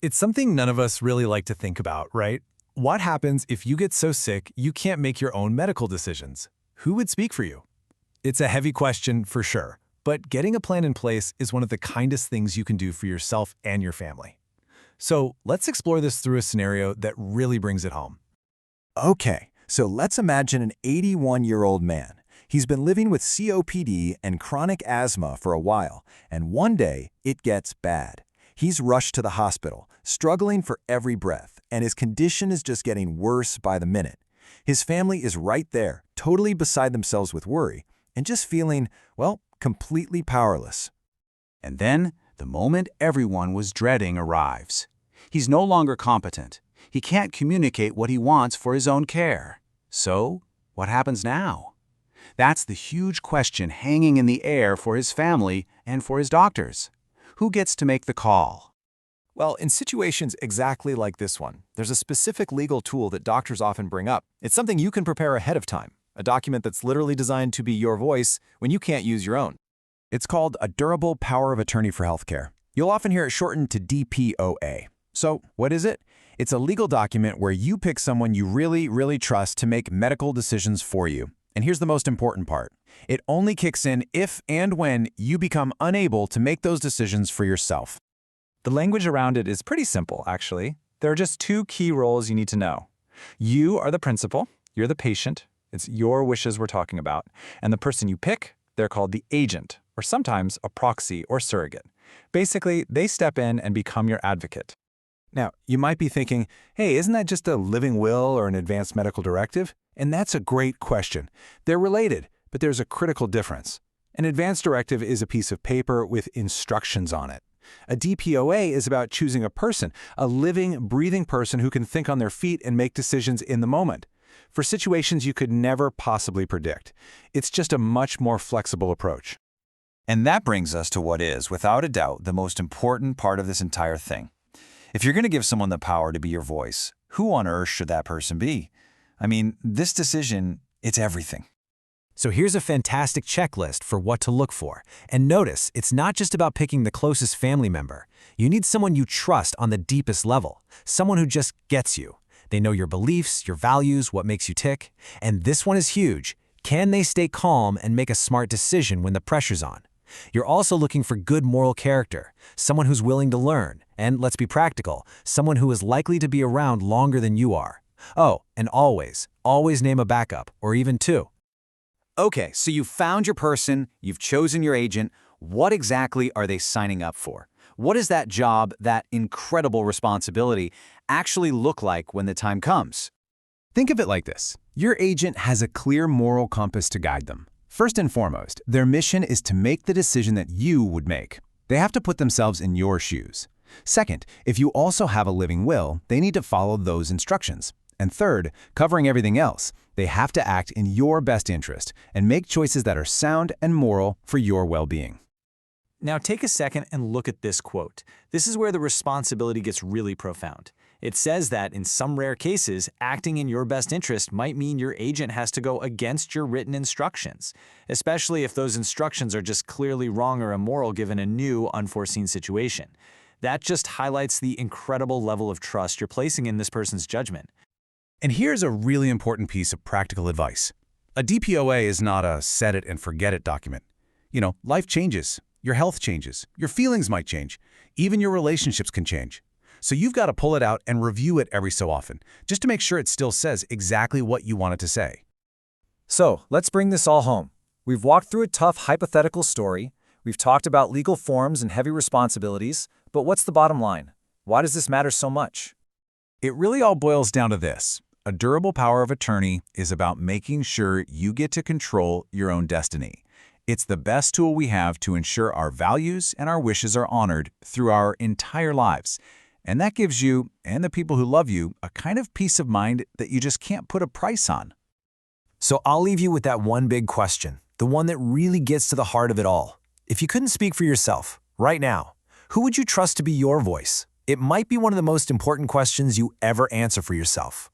It's something none of us really like to think about, right? What happens if you get so sick you can't make your own medical decisions? Who would speak for you? It's a heavy question for sure, but getting a plan in place is one of the kindest things you can do for yourself and your family. So let's explore this through a scenario that really brings it home. Okay, so let's imagine an 81-year-old man. He's been living with COPD and chronic asthma for a while, and one day it gets bad. He's rushed to the hospital, struggling for every breath, and his condition is just getting worse by the minute. His family is right there, totally beside themselves with worry, and just feeling, well, completely powerless. And then, the moment everyone was dreading arrives. He's no longer competent. He can't communicate what he wants for his own care. So, what happens now? That's the huge question hanging in the air for his family and for his doctors. Who gets to make the call? Well, in situations exactly like this one, there's a specific legal tool that doctors often bring up. It's something you can prepare ahead of time, a document that's literally designed to be your voice when you can't use your own. It's called a Durable Power of Attorney for Healthcare. You'll often hear it shortened to DPOA. So, what is it? It's a legal document where you pick someone you really trust to make medical decisions for you. And here's the most important part. It only kicks in if and when you become unable to make those decisions for yourself. The language around it is pretty simple, actually. There are just two key roles you need to know. You are the principal, you're the patient, it's your wishes we're talking about, and the person you pick, they're called the agent, or sometimes a proxy or surrogate. Basically, they step in and become your advocate. Now, you might be thinking, hey, isn't that just a living will or an advanced medical directive? And that's a great question. They're related, but there's a critical difference. An advanced directive is a piece of paper with instructions on it. A DPOA is about choosing a person, a living, breathing person who can think on their feet and make decisions in the moment, for situations you could never possibly predict. It's just a much more flexible approach. And that brings us to what is, without a doubt, the most important part of this entire thing. If you're going to give someone the power to be your voice, who on earth should that person be? I mean, this decision, it's everything. So here's a fantastic checklist for what to look for. And notice, it's not just about picking the closest family member. You need someone you trust on the deepest level, someone who just gets you. They know your beliefs, your values, what makes you tick. And this one is huge. Can they stay calm and make a smart decision when the pressure's on? You're also looking for good moral character, someone who's willing to learn, and let's be practical, someone who is likely to be around longer than you are. Oh, and always name a backup, or even two. Okay, so you've found your person, you've chosen your agent. What exactly are they signing up for? What does that job, that incredible responsibility, actually look like when the time comes? Think of it like this. Your agent has a clear moral compass to guide them. First and foremost, their mission is to make the decision that you would make. They have to put themselves in your shoes. Second, if you also have a living will, they need to follow those instructions. And third, covering everything else, they have to act in your best interest and make choices that are sound and moral for your well-being. Now take a second and look at this quote. This is where the responsibility gets really profound. It says that in some rare cases, acting in your best interest might mean your agent has to go against your written instructions, especially if those instructions are just clearly wrong or immoral given a new, unforeseen situation. That just highlights the incredible level of trust you're placing in this person's judgment. And here's a really important piece of practical advice. A DPOA is not a set it and forget it document. You know, life changes, your health changes, your feelings might change, even your relationships can change. So you've got to pull it out and review it every so often, just to make sure it still says exactly what you want it to say. So, let's bring this all home. We've walked through a tough hypothetical story, we've talked about legal forms and heavy responsibilities, but what's the bottom line? Why does this matter so much? It really all boils down to this. A durable power of attorney is about making sure you get to control your own destiny. It's the best tool we have to ensure our values and our wishes are honored through our entire lives. And that gives you, and the people who love you, a kind of peace of mind that you just can't put a price on. So I'll leave you with that one big question, the one that really gets to the heart of it all. If you couldn't speak for yourself, right now, who would you trust to be your voice? It might be one of the most important questions you ever answer for yourself.